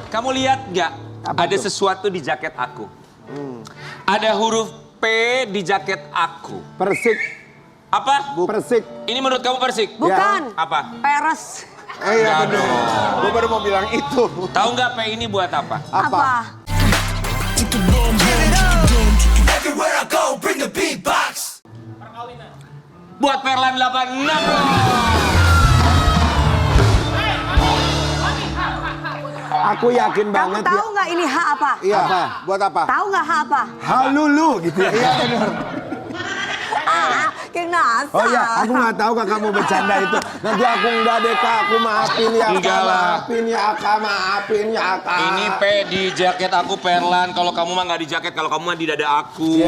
kamu lihat nggak? Ada sesuatu di jaket aku. Ada huruf P di jaket aku. Persik. Apa? Persik. Ini menurut kamu persik? Bukan. Apa? Peres. Iya bener. Gue baru mau bilang itu. Tahu nggak P ini buat apa? Apa? Buat Perlan 86. Aku yakin Kamu banget tahu nggak ini H apa? Iya. Apa? Buat apa? Tahu nggak H apa? Halulu gitu ya. Iya bener. Kenapa? Oh iya, aku nggak tahu kak kamu bercanda itu. Nanti aku nggak deh kak, aku maafin ya. Enggak lah. Maafin ya kak, maafin ya kak. Ini P di jaket aku Perlan. Kalau kamu mah nggak di jaket, kalau kamu mah di dada aku.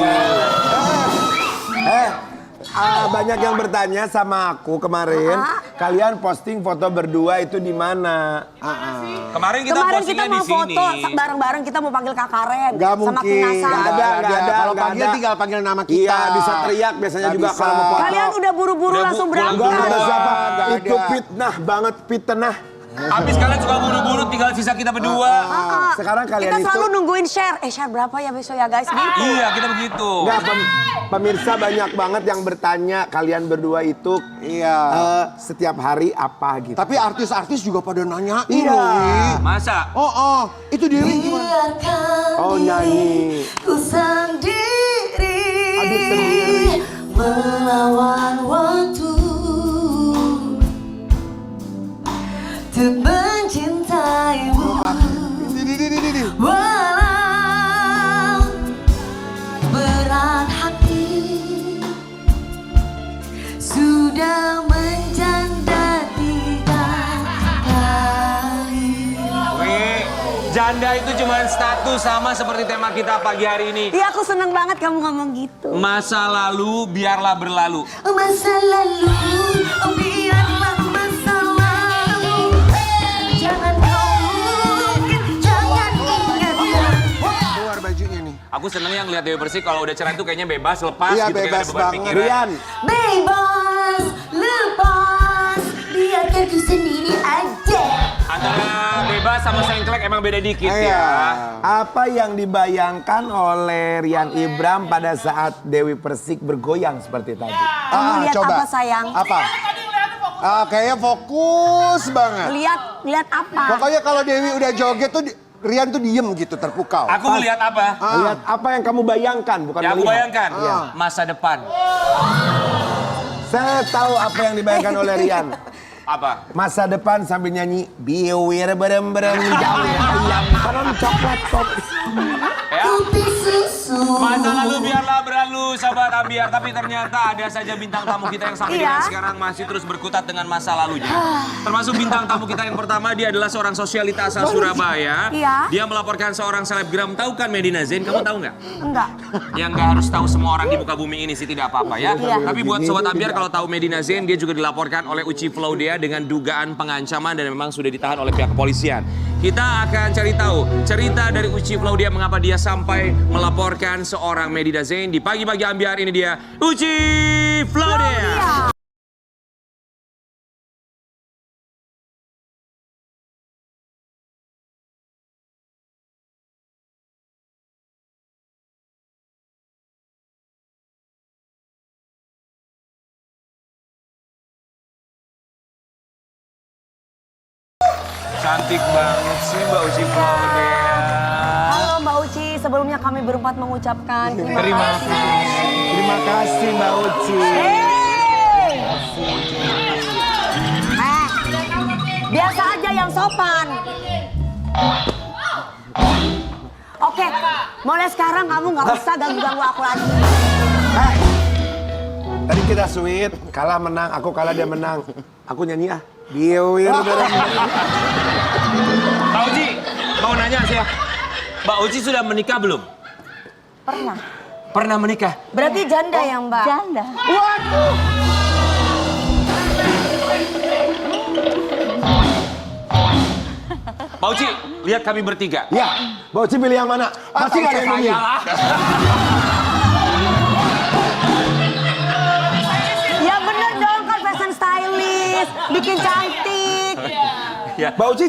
Banyak yang bertanya sama aku kemarin. Kalian posting foto berdua itu di mana? Kemarin kita Kemarin kita postingnya di mau sini. foto bareng-bareng, kita mau panggil Kak Karen. Gak sama mungkin. Kinasa. Nggak ada. Kalau panggil tinggal panggil nama kita. Iya, bisa teriak biasanya Nggak juga bisa. kalau mau foto. Kalian udah buru-buru Udah langsung pulang berangkat. Gak ada Nggak siapa. ada. Itu fitnah banget, fitnah. Habis kalian suka buru-buru, tinggal sisa kita berdua. Sekarang kalian Kita itu... selalu nungguin share. Share berapa ya besok ya guys? Gitu. Iya, kita begitu. Nggak, pemirsa banyak banget yang bertanya kalian berdua itu setiap hari apa gitu. Tapi artis-artis juga pada nanyain. Iya. Wi. Masa? Itu Dewi gimana? Oh nyanyi. Ku sendiri. Aduh sendiri. Melawan waktu. Untuk mencintaimu. Walau berat hati sudah menjanda 3 kali. Wih, janda itu cuma status sama seperti tema kita pagi hari ini. Iya aku seneng banget kamu ngomong gitu. Masa lalu biarlah berlalu. Masa lalu biarlah masa lalu. Jangan kau mungkin jangan ingat. Keluar bajunya nih. Aku seneng yang lihat Dewi Persik kalau udah cerai itu kayaknya bebas, lepas Iya, gitu. Kayak bebas ada beban banget. pikiran. Rian. Bebas, lepas, biarkan ku sendiri aja. Antara bebas sama sengklek emang beda dikit ya. Apa yang dibayangkan oleh Rian Ibram pada saat Dewi Persik bergoyang seperti tadi? Kamu lihat apa sayang? Apa? Kayaknya fokus banget. Lihat apa? Pokoknya kalau Dewi udah joget tuh Rian tuh diem gitu terpukau. Aku melihat apa? Lihat apa yang kamu bayangkan, bukan Yang aku melihat. bayangkan, masa depan. Saya tahu apa yang dibayangkan oleh Rian. Apa? Masa depan sambil nyanyi biwir berem-berem jauh ayam kanon coklat kopi. Ya. Kopi susu. Masa lalu biarlah berlalu, sahabat Ambiar. Tapi ternyata ada saja bintang tamu kita yang sampai Iya. dengan sekarang masih terus berkutat dengan masa lalunya. Termasuk bintang tamu kita yang pertama, dia adalah seorang sosialita asal Surabaya. Iya. Dia melaporkan seorang selebgram. Tahu kan Medina Zain? Kamu tahu nggak? Enggak. Yang nggak harus tahu semua orang di muka bumi ini sih, tidak apa-apa ya. Iya. Tapi buat sobat Ambiar, kalau tahu Medina Zain, dia juga dilaporkan oleh Uci Flodia dengan dugaan pengancaman dan memang sudah ditahan oleh pihak kepolisian. Kita akan cari tahu cerita dari Uci Flodia mengapa dia sampai melaporkan seorang Medina Zain di pagi-pagi Ambiar. Ini dia Uci Flodia. Cantik banget sih Mbak Uci Flodia. Halo Mbak Uci, sebelumnya kami berempat mengucapkan terima kasih. Terima kasih Mbak Uci. Biasa aja yang sopan. Oke, mulai sekarang kamu nggak usah ganggu-ganggu aku lagi. Tadi kita sweet, kalah menang, aku kalah dia menang. Aku nyanyi ah. Biwir berem. Mbak Uci, mau nanya sih ya. Mbak Uci sudah menikah belum? Pernah. Pernah menikah? Berarti janda ya Mbak? Janda. Waduh. Mbak Uci, lihat kami bertiga. Ya, Mbak Uci pilih yang mana? Pasti nggak ada yang milih. Ya bener dong kan fashion stylist, bikin cantik. Ya. Mbak Uci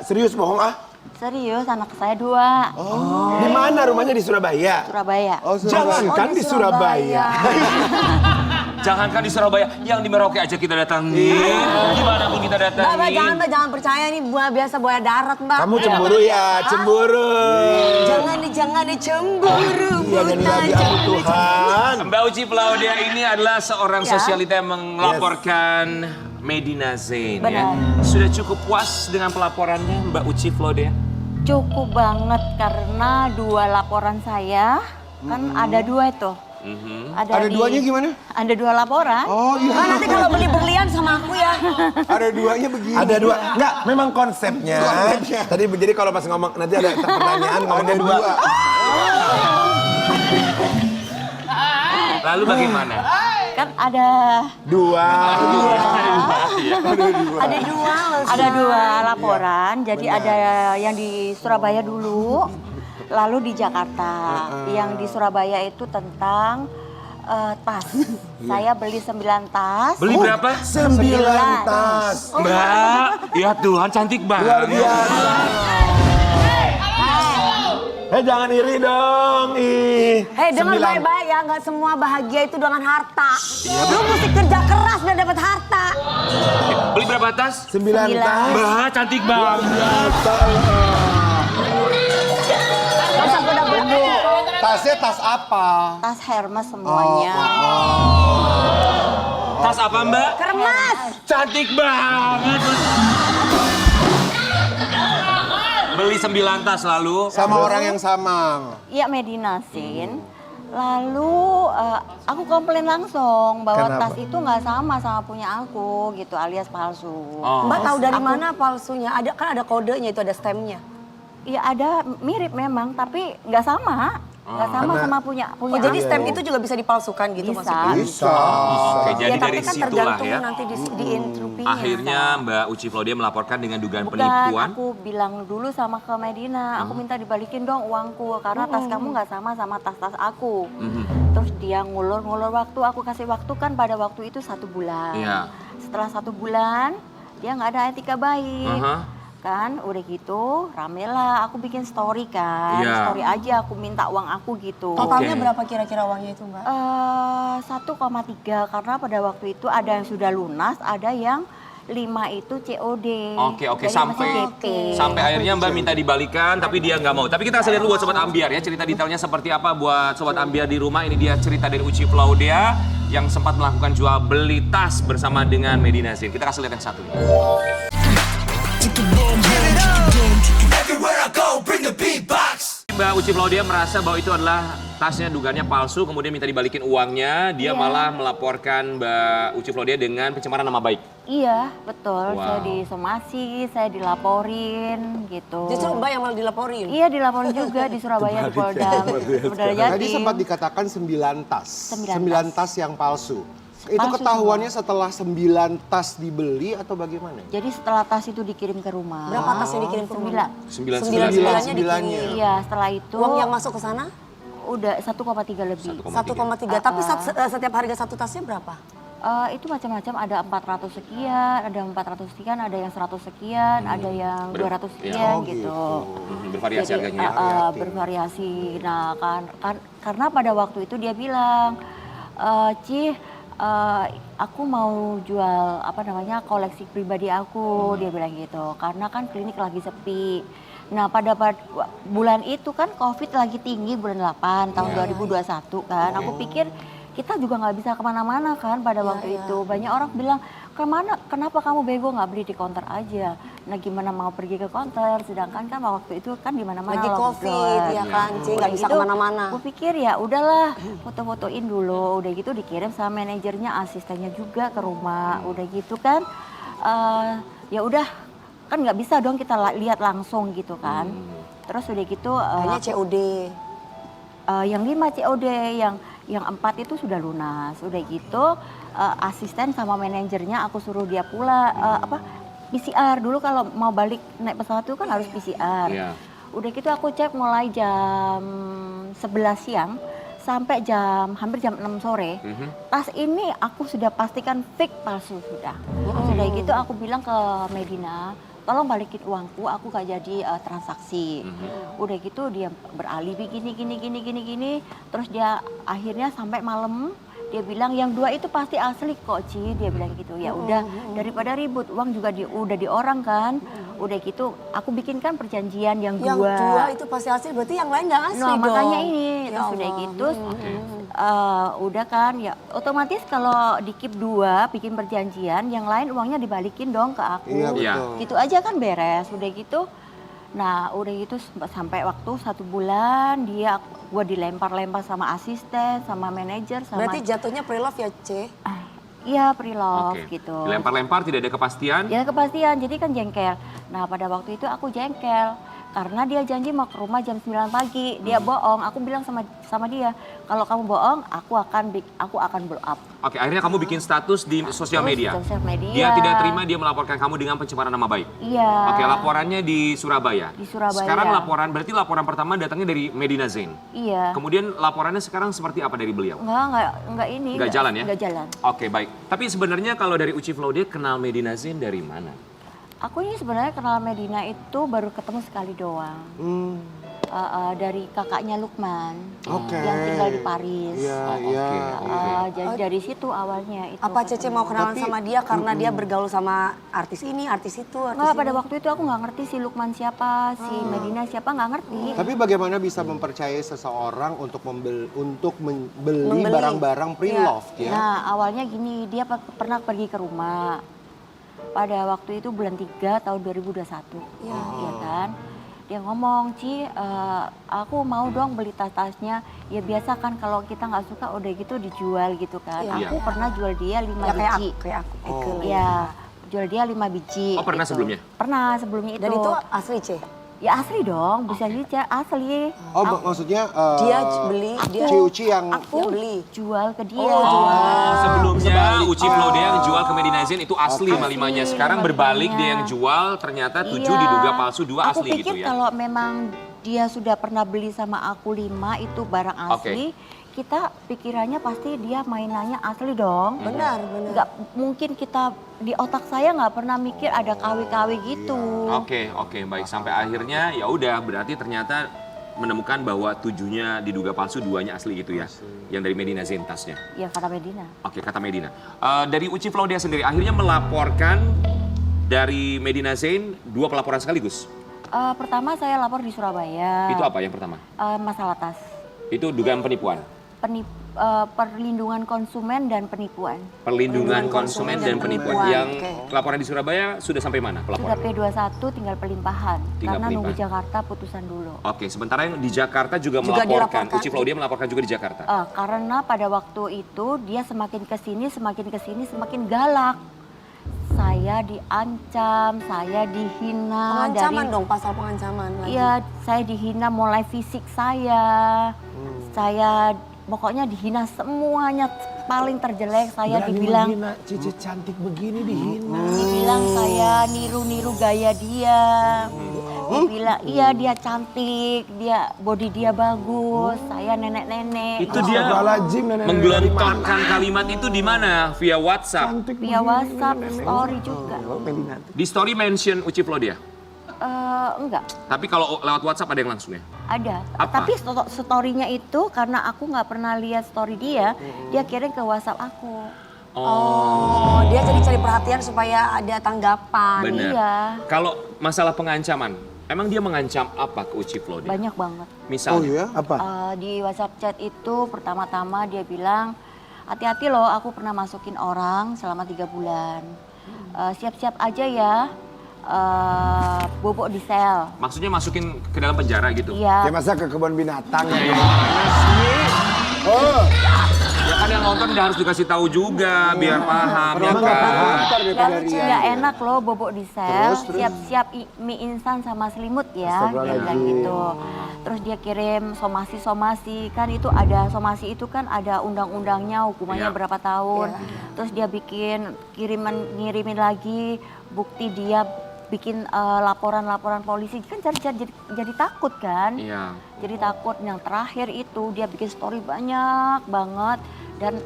serius bohong ah? Serius, anak saya 2. Di mana rumahnya, di Surabaya? Surabaya. Oh, Jangankan di Surabaya. Jangankan di Surabaya, yang di Merauke aja kita datangin. Gimana pun kita datangin. Mbak, jangan percaya nih biasa buaya darat, Mbak. Kamu cemburu ya, cemburu. Jangan dicemburu. Iya, nyanyi lagi aku Tuhan. Mbak Uci Flaudia ini adalah seorang Ya. sosialita yang melaporkan Medina Zain ya. Benar. Sudah cukup puas dengan pelaporannya Mbak Uci Flaudia? Cukup banget karena 2 laporan saya, kan ada 2 itu. Ada duanya gimana? Ada 2 laporan. Oh iya. Nah, nanti kalau beli berlian sama aku ya. Ada duanya begini. Ada 2, enggak, memang konsepnya. Tadi jadi kalau pas ngomong, nanti ada pertanyaan ngomongnya 2. Lalu bagaimana? Kan ada 2. Ada 2 laporan. Jadi ada yang di Surabaya dulu, lalu di Jakarta. Yang di Surabaya itu tentang tas. Saya beli 9 tas. Beli berapa? 9 tas. Mbak, ya Tuhan cantik Luar banget. biasa. Jangan iri dong. Hei, dengar 9. baik-baik ya, nggak semua bahagia itu dengan harta. Lu mesti kerja keras dan dapat harta. Beli berapa tas? 9 tas. Mbak, cantik banget. Masa aku udah beli. Tasnya tas apa? Tas Hermes semuanya. Tas apa Mbak? Kermas. Cantik banget. Beli 9 tas lalu. Sama orang yang sama. Iya, Medina Zain. Lalu aku komplain langsung bahwa Kenapa? tas itu nggak sama punya aku gitu, alias palsu. Oh. Mbak tahu dari mana palsunya? Kan ada kodenya itu, ada stemnya. Iya ada mirip memang, tapi nggak sama. Nggak sama Karena- sama punya Oh, aku. jadi stem itu juga bisa dipalsukan gitu Bisa. maksudnya? Bisa. Oke, jadi Ya, tapi dari kan situlah tergantung ya. nanti di entrupinya. Akhirnya Mbak Uci Flaudia melaporkan dengan dugaan Bukan, penipuan. aku bilang dulu sama ke Medina, aku minta dibalikin dong uangku karena tas kamu nggak sama tas-tas aku. Terus dia ngulur waktu, aku kasih waktu kan pada waktu itu 1 bulan. Iya. Setelah 1 bulan, dia nggak ada etika baik. Aha. Kan udah gitu rame lah, aku bikin story kan, Iya. story aja aku minta uang aku gitu. Totalnya Oke. berapa kira-kira uangnya itu, Mbak? 1,3 karena pada waktu itu ada yang sudah lunas, ada yang 5 itu COD. Oke, Jadi sampai masih DP. sampai akhirnya Mbak minta dibalikan, tapi dia nggak mau. Tapi kita kasih lihat dulu buat Sobat Ambiar ya, cerita detailnya seperti apa buat Sobat Ambiar di rumah. Ini dia cerita dari Uci Flaudia yang sempat melakukan jual beli tas bersama dengan Medina Zain. Kita kasih lihat yang satu. Mbak Uci Flaudia merasa bahwa itu adalah tasnya dugaannya palsu, kemudian minta dibalikin uangnya. Dia malah melaporkan Mbak Uci Flaudia dengan pencemaran nama baik. Iya, betul. Wow. Saya disomasi, saya dilaporin gitu. Justru Mbak yang malah dilaporin. Iya, dilaporin juga di Surabaya di Polda. Polda Jatim. Tadi sempat dikatakan 9 tas. 9 tas yang palsu. Itu Palsu ketahuannya setelah 9 tas dibeli atau bagaimana? Jadi setelah tas itu dikirim ke rumah. Berapa tas yang dikirim ke rumah? 9. Sembilannya Sembilannya. dikirim. Iya, setelah itu Uang yang masuk ke sana? udah 1,3 lebih. 1,3. Tapi setiap harga satu tasnya berapa? Itu macam-macam, ada 400 sekian, ada 400 sekian, ada yang 100 sekian, ada yang 200 sekian Oh, gitu. Bervariasi Jadi, harganya. bervariasi. Nah, karena pada waktu itu dia bilang, Cih, aku mau jual koleksi pribadi aku, dia bilang gitu. Karena kan klinik lagi sepi. Nah, pada bulan itu kan COVID lagi tinggi, bulan 8 tahun 2021 kan. Aku pikir kita juga nggak bisa kemana-mana kan pada waktu itu. Banyak orang bilang, kenapa kamu bego nggak beli di counter aja? Nah, gimana mau pergi ke counter? Sedangkan kan waktu itu kan di mana-mana Lagi COVID, ya kan, Ci, nggak bisa kemana-mana. Aku pikir ya udahlah, foto-fotoin dulu. Udah gitu dikirim sama manajernya, asistennya juga ke rumah. Udah gitu kan, ya udah kan nggak bisa dong kita lihat langsung gitu kan. Terus udah gitu, Hanya COD. yang 5 COD, yang 4 itu sudah lunas. Udah gitu asisten sama manajernya aku suruh dia pula PCR dulu kalau mau balik naik pesawat itu kan harus PCR. Iya. Udah gitu aku cek mulai jam 11 siang sampai hampir jam 6 sore. Tas ini aku sudah pastikan fake palsu sudah. Sudah gitu aku bilang ke Medina, tolong balikin uangku, aku gak jadi transaksi. Udah gitu dia beralibi gini. Terus dia akhirnya sampai malam dia bilang yang 2 itu pasti asli kok Ci, dia bilang gitu. Ya udah daripada ribut, uang juga udah di orang kan. Udah gitu aku bikinkan perjanjian yang 2. Yang 2 itu pasti asli, berarti yang lain nggak asli Nah, dong. makanya ini Ya terus udah Allah. gitu udah kan ya otomatis kalau di keep 2 bikin perjanjian yang lain uangnya dibalikin dong ke aku. Iya Iya. betul. Gitu aja kan beres. Udah gitu. Nah, udah gitu sampai waktu 1 bulan gua dilempar-lempar sama asisten, sama manajer, sama Berarti jatuhnya pre-love ya, C? iya pre-love Oke. gitu. Dilempar-lempar tidak ada kepastian. Ya kepastian, jadi kan jengkel. Nah pada waktu itu aku jengkel karena dia janji mau ke rumah jam 9 pagi. Dia bohong. Aku bilang sama dia, kalau kamu bohong, aku akan blow up. Oke, akhirnya kamu bikin status di sosial Terus media. di sosial media. Dia tidak terima, dia melaporkan kamu dengan pencemaran nama baik. Iya. Oke, laporannya di Surabaya. Di Surabaya. Sekarang berarti laporan pertama datangnya dari Medina Zain. Iya. Kemudian laporannya sekarang seperti apa dari beliau? Enggak ini. Nggak jalan ya? Enggak jalan. Oke, baik. Tapi sebenarnya kalau dari Uci Flodia kenal Medina Zain dari mana? Aku ini sebenarnya kenal Medina itu baru ketemu sekali doang. Dari kakaknya Lukman. Oke. Yang tinggal di Paris. Iya, Oh, iya. oke. Jadi dari situ awalnya itu. Apa Cece mau kenalan Tapi- sama dia karena dia bergaul sama artis ini, artis itu, artis Nggak, ini? pada waktu itu aku nggak ngerti si Lukman siapa, si Medina siapa, nggak ngerti. Tapi bagaimana bisa mempercayai seseorang untuk membeli Membeli. barang-barang pre-love ya? Nah awalnya gini, dia pernah pergi ke rumah. Pada waktu itu bulan 3 tahun 2021. Iya kan? Dia ngomong, Ci, aku mau dong beli tas-tasnya. Ya biasa kan kalau kita nggak suka udah gitu dijual gitu kan. Iya. Aku pernah jual dia 5 Ya kayak biji. aku, kayak aku. Iya, jual dia 5 biji. Oh, pernah gitu. sebelumnya? Pernah sebelumnya itu. Dan itu asli, C? Ya asli dong, bisa dica asli. Oh, maksudnya Dia beli, dia Uci yang aku beli. Jual ke dia. Oh, sebelumnya Sebalik. Uci Flodia yang jual ke Medina Zain itu asli Asli, 5-5-nya. Sekarang berbalik dia yang jual ternyata 7 Iya. diduga palsu, 2 Aku asli pikir gitu ya. kalau memang dia sudah pernah beli sama aku 5 itu barang asli, kita pikirannya pasti dia mainannya asli dong. Benar. Nggak mungkin kita di otak saya nggak pernah mikir ada KW-KW gitu. Oke, baik. Sampai akhirnya ya udah berarti ternyata menemukan bahwa 7-nya diduga palsu, 2-nya asli gitu ya. Yang dari Medina Zain tasnya. Ya kata Medina. Oke, kata Medina. Dari Uci Flodia sendiri akhirnya melaporkan dari Medina Zain 2 pelaporan sekaligus. Pertama saya lapor di Surabaya. Itu apa yang pertama? Masalah tas. Itu dugaan penipuan. Perlindungan konsumen dan penipuan. Perlindungan konsumen dan penipuan. penipuan. Yang Oke. laporan di Surabaya sudah sampai mana Sudah pelaporan? P21 tinggal pelimpahan. Tinggal Karena nunggu pelimpahan. Jakarta putusan dulu. Oke, sementara yang di Jakarta juga Juga melaporkan. dilaporkan. Uci Flodia melaporkan juga di Jakarta. Karena pada waktu itu dia semakin kesini semakin galak. Saya diancam, saya dihina Pengancaman dari dong, pasal pengancaman lagi. iya, saya dihina mulai fisik saya. Saya pokoknya dihina semuanya, paling terjelek saya dibilang Cici cantik begini dihina. dibilang saya niru-niru gaya dia. Dibilang iya dia cantik, dia body dia bagus, saya nenek-nenek. Itu dia Astagfirullahaladzim, nenek-nenek menggelontorkan kalimat itu di mana? Via WhatsApp. Cantik Via begini, WhatsApp, nenek-nenek. story juga. Oh, Medina. Di story mention Uci Flodia. Enggak, Tapi kalau lewat WhatsApp ada yang langsung ya? ada. Apa? Tapi story-nya itu karena aku nggak pernah lihat story dia kirim ke WhatsApp aku. Oh, dia jadi cari perhatian supaya ada tanggapan. Benar. Iya. Kalau masalah pengancaman, emang dia mengancam apa ke Uci Flodia? Banyak banget. Oh Misalnya, iya? Apa? Di WhatsApp chat itu pertama-tama dia bilang, hati-hati loh aku pernah masukin orang selama 3 bulan. Siap-siap aja ya, bobok di sel. maksudnya masukin ke dalam penjara gitu? Ya Iya, masa ke kebun binatang ya? Ya kan yang nonton udah harus dikasih tahu juga biar paham ya Penonton kan. pintar daripada Rian. nggak enak loh bobok di sel. Terus? Siap-siap mie instan sama selimut ya, dia bilang gitu. Terus dia kirim somasi-somasi, kan itu ada somasi itu kan ada undang-undangnya, hukumannya Iya. berapa tahun. Terus dia ngirimin lagi bukti dia bikin laporan-laporan polisi, kan jadi takut kan. Iya. Jadi takut. Yang terakhir itu dia bikin story banyak banget dan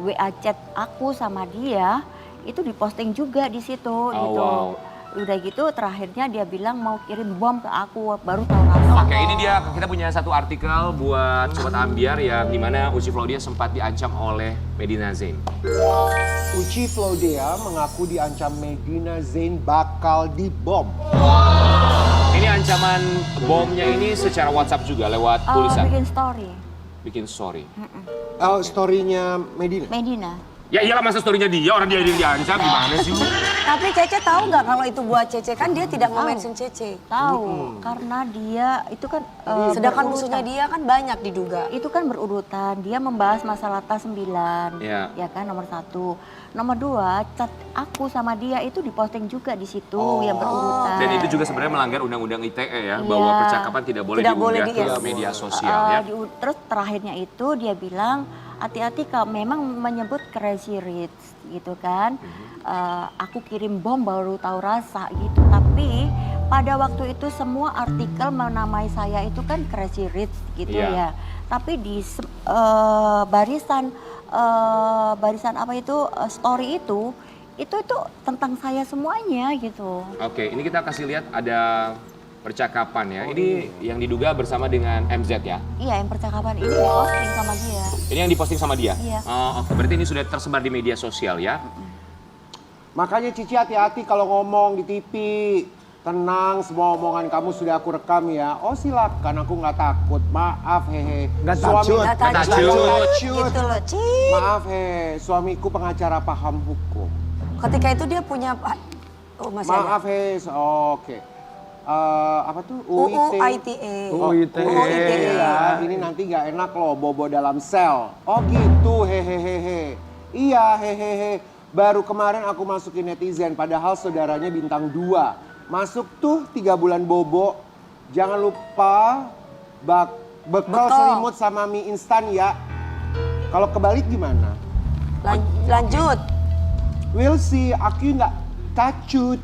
WA chat aku sama dia itu diposting juga di situ gitu. Wow. Udah gitu terakhirnya dia bilang mau kirim bom ke aku, baru tahu rasa. Oke, ini dia kita punya satu artikel buat Sobat Ambiar yang dimana Uci Flaudia sempat diancam oleh Medina Zain. Uci Flaudia mengaku diancam Medina Zain bakal dibom. Ini ancaman bomnya ini secara WhatsApp juga lewat tulisan. Bikin story. Bikin story. Oh, story-nya Medina? Medina. Ya iyalah masa story-nya dia, orang dia yang diancam gimana sih lu? Tapi Cece tahu nggak kalau itu buat Cece? Kan dia tidak mau mention Cece. Tahu, karena dia itu kan Sedangkan berurutan. musuhnya dia kan banyak diduga. Itu kan berurutan, dia membahas masalah tas 9, Iya. ya kan nomor 1. Nomor 2, chat aku sama dia itu diposting juga di situ yang berurutan. Dan itu juga sebenarnya melanggar undang-undang ITE ya, Iya. bahwa percakapan tidak boleh Tidak boleh diunggah ke media sosial ya. Terus terakhirnya itu dia bilang hati-hati kalau memang menyebut crazy rich gitu kan. Aku kirim bom baru tahu rasa gitu. Tapi pada waktu itu semua artikel menamai saya itu kan crazy rich gitu Iya. ya. Tapi di barisan apa itu story itu tentang saya semuanya gitu. Oke, ini kita kasih lihat ada percakapan ya. Ini yang diduga bersama dengan MZ ya. Iya, yang percakapan ini diposting sama dia. Ini yang diposting sama dia? Iya. Oh, oke. Berarti ini sudah tersebar di media sosial ya? Makanya Cici hati-hati kalau ngomong di TV. Tenang, semua omongan kamu sudah aku rekam ya. Oh silakan, aku nggak takut. Maaf hehe. Nggak Suami- takut. Nggak takut. Gitu loh, Ci. Maaf hehe, suamiku pengacara paham hukum. Ketika itu dia punya masih ada. Maaf hehe, oke. Apa tuh? UU ITE. Oh, UU ITE. ya, ini nanti nggak enak loh bobo dalam sel. Oh gitu, hehehehe. Iya, hehehe. Baru kemarin aku masukin netizen, padahal saudaranya bintang 2. Masuk tuh 3 bulan bobo. Jangan lupa bekal selimut sama mie instan ya. Kalau kebalik gimana? Lanjut. We'll see, aku nggak tacut.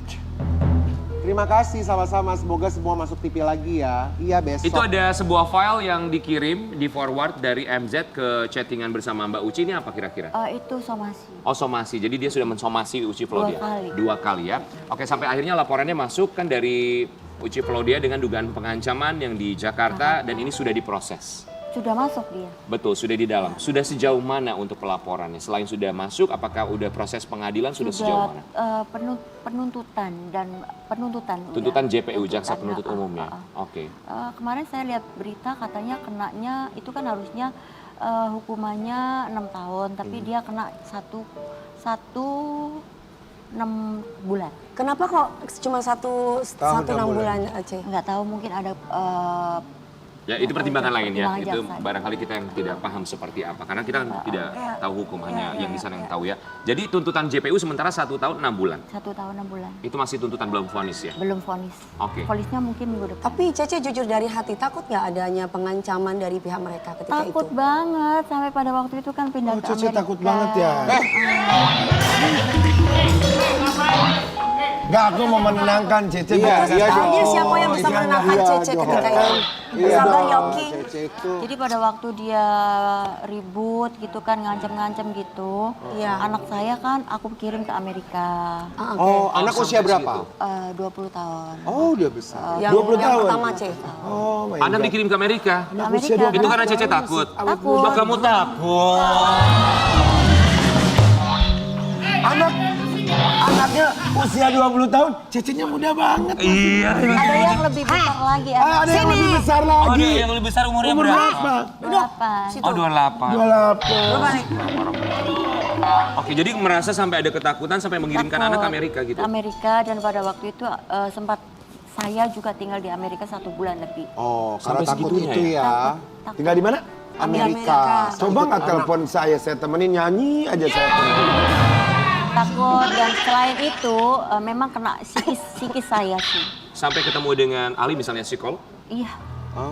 Terima kasih sama-sama, semoga semua masuk TV lagi ya. Iya besok. Itu ada sebuah file yang dikirim, di forward dari MZ ke chattingan bersama Mbak Uci. Ini apa kira-kira? Itu somasi. Oh, somasi. Jadi dia sudah mensomasi Uci Flaudia. 2 kali. 2 kali ya. Oke, sampai akhirnya laporannya masuk kan dari Uci Flaudia dengan dugaan pengancaman yang di Jakarta dan ini sudah diproses. Sudah masuk dia. Betul, sudah di dalam. Sudah sejauh mana untuk pelaporannya? Selain sudah masuk, apakah udah proses pengadilan sudah sejauh mana? Penuntutan udah. Tuntutan JPU, Jaksa Tuntutan, Penuntut Umum ya? Oke. Kemarin saya lihat berita katanya kenanya itu kan harusnya hukumannya 6 tahun, tapi dia kena 6 bulan. Kenapa kok cuma satu 6 bulan, Aceh? Nggak tahu, mungkin ada Ya itu pertimbangan lain ya, pertimbangan itu jaksa. barangkali kita yang tidak paham seperti apa. Karena kita kan tidak tahu hukum, hanya yang di sana yang tahu ya. Jadi tuntutan JPU sementara 1 tahun 6 bulan. 1 tahun 6 bulan. Itu masih tuntutan belum vonis ya? Belum vonis. Oke. Vonisnya mungkin minggu depan. Tapi Cece jujur dari hati, takut nggak adanya pengancaman dari pihak mereka ketika Takut itu? banget, sampai pada waktu itu kan pindah ke Cece Amerika. takut banget ya. Enggak, aku mau menenangkan Cece. Iya, bukan iya takut. dong. Dia siapa yang bisa Iya, menenangkan iya Cece dong. ketika itu? Iya Sabar dong, Yoki. Cece itu. Jadi pada waktu dia ribut gitu kan, ngancem-ngancem gitu. Iya. Anak saya kan aku kirim ke Amerika. Oh, anak sampai usia berapa? 20 tahun. Oh, udah besar. Yang 20 tahun. pertama, Ce. Oh my Anak God. dikirim ke Amerika? Anak usia Amerika. 20 Itu karena Cece takut? Takut. Oh, kamu takut? Anaknya usia 20 tahun, Cecenya muda banget. Iya. Ada yang lebih besar lagi. Ada yang lebih besar Oh, lagi. dia yang lebih besar umurnya Umur berapa? berapa? 28. Oh, 28. 28. Oke, jadi merasa sampai ada ketakutan sampai mengirimkan Takut. anak ke Amerika gitu? Amerika, dan pada waktu itu sempat saya juga tinggal di Amerika 1 bulan lebih. Oh, karena Sampai takut segitunya itu ya. Takut. Tinggal di mana? Amerika. Coba nggak telepon saya temenin nyanyi aja saya. Takut, dan selain itu memang kena psikis saya sih. Sampai ketemu dengan Ali misalnya psikolog? Iya,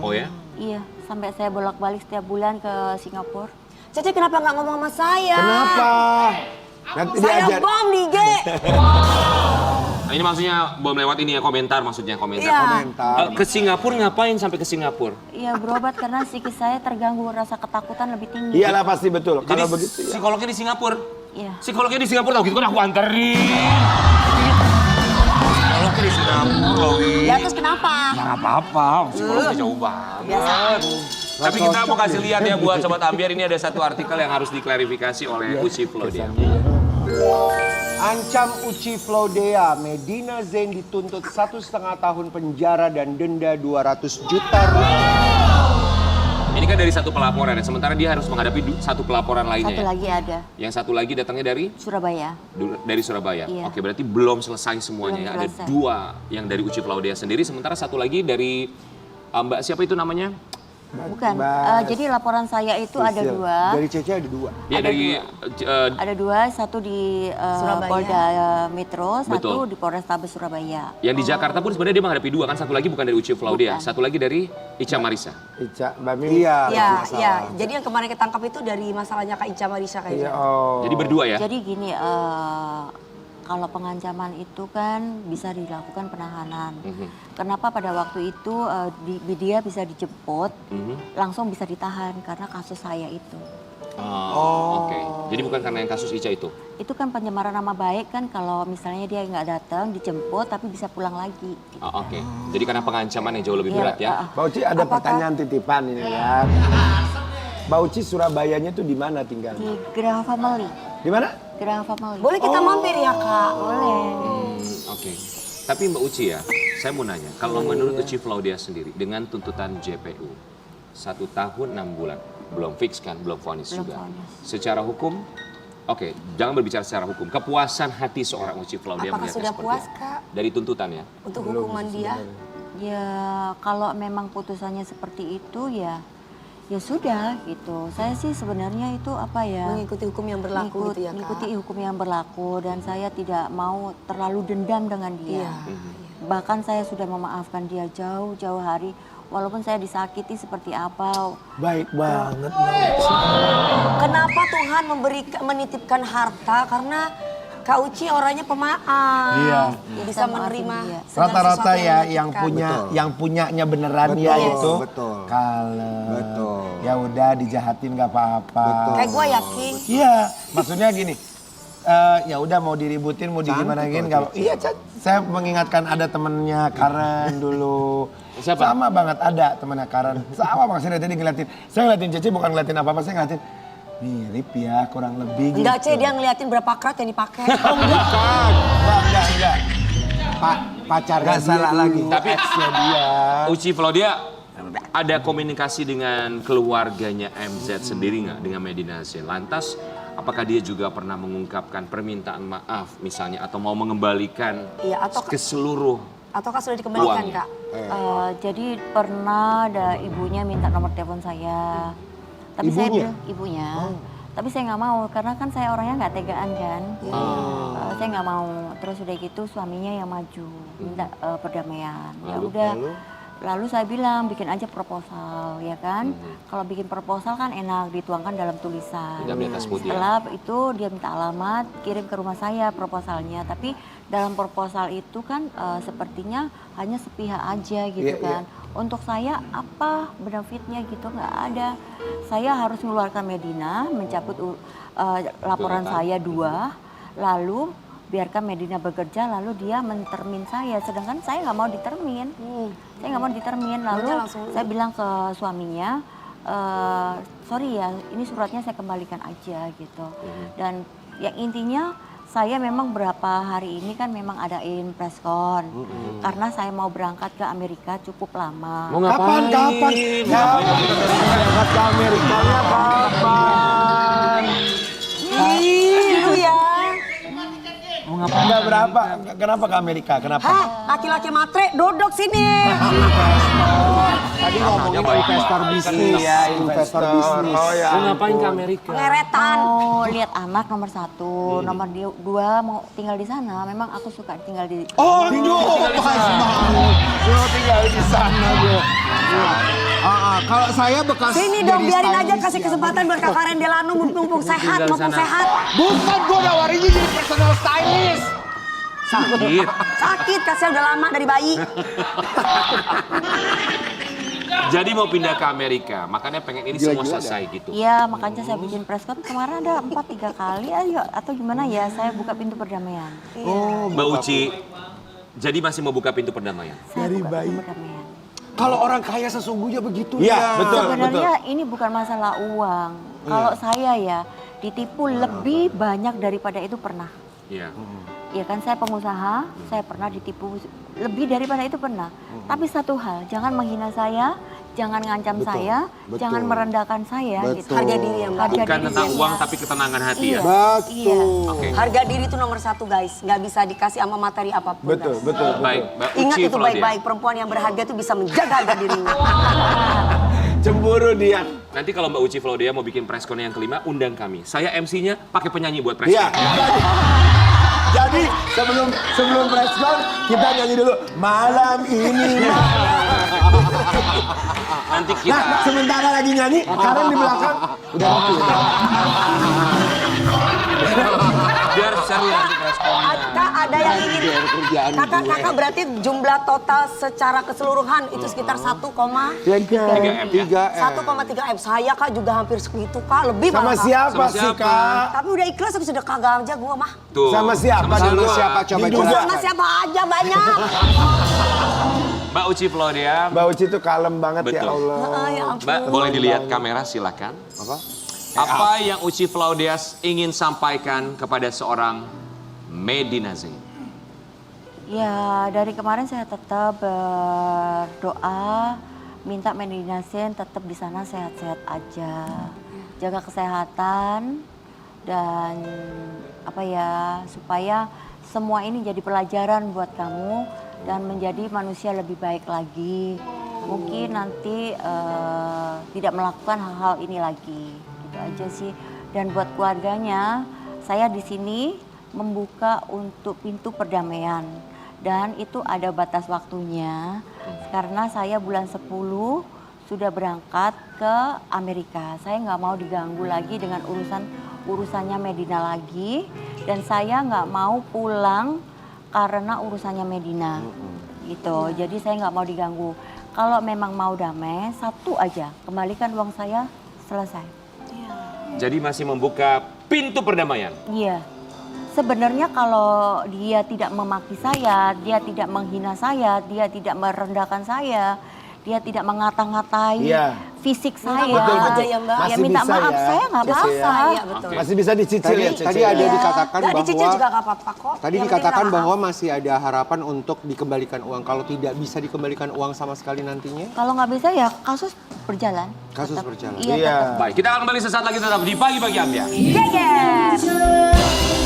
Oh ya? iya. Sampai saya bolak-balik setiap bulan ke Singapura. Cece kenapa nggak ngomong sama saya? Kenapa? Nanti Saya diajar. bom nih, G. Nah, ini maksudnya bom lewat ini ya, komentar maksudnya, komentar. Iya. Komentar. Ke Singapura ngapain sampai ke Singapura? Iya, berobat karena psikis saya terganggu, rasa ketakutan lebih tinggi. Iyalah pasti betul. Jadi Kalau begitu ya. psikolognya di Singapura? Iya. Psikolognya di Singapura, tau gitu kan aku anterin. dari Singapura loh, Wi. Ya terus kenapa? Nggak apa-apa, psikologi jauh banget. Tapi kita mau kasih lihat ya buat Sobat Ambiar, ini ada satu artikel yang harus diklarifikasi oleh Uci Flodia. Ancam Uci Flodia, Medina Zain dituntut 1,5 tahun penjara dan denda 200 juta rupiah. Ini kan dari satu pelaporan, sementara dia harus menghadapi satu pelaporan lainnya. Satu ya? lagi ada, Yang satu lagi datangnya dari Surabaya. dari Surabaya. Iya. Oke, berarti belum selesai semuanya. Belum Ada selesai. 2 yang dari Uci Flodia sendiri, sementara satu lagi dari Mbak siapa itu namanya? Bukan, Bas. jadi laporan saya itu ada Sisil. 2. Dari Cece ada 2. Ya Ada dari Ada 2, satu di Surabaya. Polda Metro, satu Betul. di Polrestabes Surabaya. yang di Jakarta pun sebenarnya dia menghadapi 2 kan, satu lagi bukan dari Uci Flodia, Bukan. satu lagi dari Ica Marisa. Ica, Mbak Mim. Iya. Iya, masalah. iya. Jadi yang kemarin ketangkap itu dari masalahnya Kak Ica Marisa Iya, kayaknya. oh. Jadi berdua ya? Jadi gini, kalau pengancaman itu kan bisa dilakukan penahanan. Kenapa pada waktu itu dia bisa dijemput, langsung bisa ditahan karena kasus saya itu. Oke. Jadi bukan karena yang kasus Ica itu. Itu kan pencemaran nama baik kan kalau misalnya dia nggak datang, dijemput tapi bisa pulang lagi. Oke. Jadi karena pengancaman yang jauh lebih Iya, berat ya. Mbak Uci ada pertanyaan titipan ini ya. Mbak Uci Surabayanya tuh di mana tinggalnya? Di Geraha Family. Di mana? Geraha Family. Boleh kita mampir ya Kak? Boleh. Oke. Tapi Mbak Uci ya, saya mau nanya, kalau menurut Uci Flodia sendiri dengan tuntutan JPU 1 tahun 6 bulan, belum fix kan, belum vonis Belum juga. vonis. Secara hukum, oke, jangan berbicara secara hukum. Kepuasan hati seorang Uci Flodia Apakah melihatnya sudah seperti puas apa? Kak Dari tuntutan ya? untuk hukuman dia? Ya kalau memang putusannya seperti itu ya sudah gitu. Saya sih sebenarnya itu apa ya? Mengikuti hukum yang berlaku gitu ya Kak? Mengikuti hukum yang berlaku dan saya tidak mau terlalu dendam dengan dia. Iya. Bahkan saya sudah memaafkan dia jauh-jauh hari. Walaupun saya disakiti seperti apa. Baik banget Mbak Uci. Kenapa Tuhan menitipkan harta? Karena Kak Uci orangnya pemaaf. Iya. Ya, bisa Maafin menerima dia. segala Rata-rata sesuatu ya yang dititipkan. punya Betul. yang punyanya beneran Betul, ya itu betul. kalem. Betul. Ya udah dijahatin nggak apa-apa. Betul. Kayak gue yakin. Iya, maksudnya gini. Ya udah mau diributin, mau digimanain kalau iya saya mengingatkan ada temennya Karen dulu. Siapa? Sama banget ada temennya Karen. Sama banget saya tadi ngeliatin. Saya ngeliatin Cece bukan ngeliatin apa-apa, saya ngeliatin mirip ya kurang lebih gitu. Enggak, Ce, dia ngeliatin berapa krat yang dipakai. Enggak. Pacarnya Nggak salah dia lagi. dulu, Tapi ex-nya dia. Uci Flodia ada komunikasi dengan keluarganya MZ sendiri nggak dengan Medina Zain? Lantas apakah dia juga pernah mengungkapkan permintaan maaf misalnya atau mau mengembalikan Iya, atau ke seluruh ataukah sudah dikembalikan Uangnya. Kak? Jadi pernah ada ibunya minta nomor telepon saya. Tapi saya Ibunya? bilang ibunya. Tapi saya nggak mau karena kan saya orangnya nggak tegaan kan. Saya nggak mau. Terus udah gitu suaminya yang maju minta perdamaian. Ya udah. Lalu saya bilang bikin aja proposal ya kan. Kalau bikin proposal kan enak dituangkan dalam tulisan. Hitam di atas putih ya? Setelah itu dia minta alamat kirim ke rumah saya proposalnya. Tapi dalam proposal itu kan sepertinya hanya sepihak aja gitu kan. Untuk saya apa benefitnya gitu nggak ada. Saya harus mengeluarkan Medina mencabut laporan saya 2. Lalu biarkan Medina bekerja lalu dia mentermin saya. Sedangkan saya nggak mau ditermin. Saya nggak mau ditermin. Lalu saya bilang ke suaminya, sorry ya ini suratnya saya kembalikan aja gitu. Dan yang intinya saya memang berapa hari ini kan memang adain preskon karena saya mau berangkat ke Amerika cukup lama. Mau ngapain? Kapan? Berangkat ke Amerikanya kapan? Itu ya. Enggak berapa? Kenapa ke Amerika? Kenapa? Hah, laki-laki matre dodok sini. Tadi ngomongin investor bisnis. Iya, investor bisnis. Oh ya. Ngapain ke Amerika? Pengeretan. Mau lihat anak nomor 1, nomor 2 mau tinggal di sana. Memang aku suka tinggal di. Oh, pas banget. Gue tinggal di sana gue. Kalau saya bekas Sini jadi dong, biarin aja stylist kasih ya. kesempatan buat Kak Karen Delano mumpung sehat, mumpung sehat. Bukan, gue nawarinnya jadi personal stylist. Sakit. Sakit, kasih udah lama dari bayi. Jadi mau pindah ke Amerika, makanya pengen ini semua selesai gitu. Iya, makanya saya bikin preskon kemarin ada 3 kali ayo atau gimana ya saya buka pintu perdamaian. Mbak Uci, Jadi masih membuka pintu perdamaian. Saya Dari buka bayi. pintu perdamaian. Kalau orang kaya sesungguhnya begitu Iya, ya. betul. Sebenarnya ini bukan masalah uang. Kalau saya ya ditipu lebih banyak daripada itu pernah. Iya. Ya kan saya pengusaha, saya pernah ditipu lebih daripada itu pernah. Tapi satu hal, jangan menghina saya, jangan ngancam saya, betul. jangan merendahkan saya. Gitu. Betul. Harga diri ya Mbak. Harga Bukan diri tentang saya. uang tapi ketenangan hati ya. Betul. Oke. Harga diri itu nomor satu guys. Nggak bisa dikasih sama materi apapun Betul, guys. betul. Baik, Mbak Ingat Uci itu Claudia. baik-baik. Perempuan yang berharga itu bisa menjaga harga dirinya. Cemburu dia. Nanti kalau Mbak Uci Claudia mau bikin preskon yang kelima, undang kami. Saya MC-nya pakai penyanyi buat preskon. Iya. Jadi sebelum preskon kita nyanyi dulu malam ini. Nanti kita Nah, sementara lagi nyanyi, Karen di belakang udah rapi. biar seru nanti preskonnya. Kak ada yang ingin. kerjaan Kakak berarti jumlah total secara keseluruhan itu sekitar 1,3 3M. M. Saya Kak juga hampir segitu Kak. Lebih Sama malah, Kak. siapa Sama sih, siapa? Kak? Tapi udah ikhlas aku sudah kagak aja gua mah. Tuh. Sama siapa Sama dulu? siapa? Coba Diduga. jelaskan. Sama siapa aja banyak. Mbak Uci Claudia. Mbak Uci tuh kalem banget ya Betul. Allah. Ya ampun. Mbak, boleh dilihat kamera silakan. Apa? Apa yang Uci Claudia ingin sampaikan kepada seorang Medina Zain? Ya dari kemarin saya tetap berdoa, minta Medina Zain tetap di sana sehat-sehat aja, jaga kesehatan dan apa ya supaya semua ini jadi pelajaran buat kamu dan menjadi manusia lebih baik lagi. Mungkin nanti tidak melakukan hal-hal ini lagi, gitu aja sih. Dan buat keluarganya, saya di sini membuka untuk pintu perdamaian. Dan itu ada batas waktunya, karena saya bulan 10 sudah berangkat ke Amerika. Saya nggak mau diganggu lagi dengan urusannya Medina lagi. Dan saya nggak mau pulang karena urusannya Medina. Gitu, jadi saya nggak mau diganggu. Kalau memang mau damai, satu aja, kembalikan uang saya, selesai. Jadi masih membuka pintu perdamaian. Iya. Sebenarnya kalau dia tidak memaki saya, dia tidak menghina saya, dia tidak merendahkan saya, dia tidak mengata-ngatai Iya. fisik Minta saya. maaf aja ya, Mbak. Ya Masih minta bisa maaf, ya, saya nggak Cece ya. apa-apa. Iya betul. Oke. Masih bisa dicicil ya, Cece. Tadi ada Iya. dikatakan Nggak dicicil bahwa juga nggak apa-apa kok. tadi Yang dikatakan penting bahwa maaf. masih ada harapan untuk dikembalikan uang. Kalau tidak bisa dikembalikan uang sama sekali nantinya, Kalau nggak bisa ya kasus berjalan. kasus Tetap. berjalan. Iya, Iya. tetap. Baik, kita akan kembali sesaat lagi tetap di Pagi-Pagi Ambia. Geger.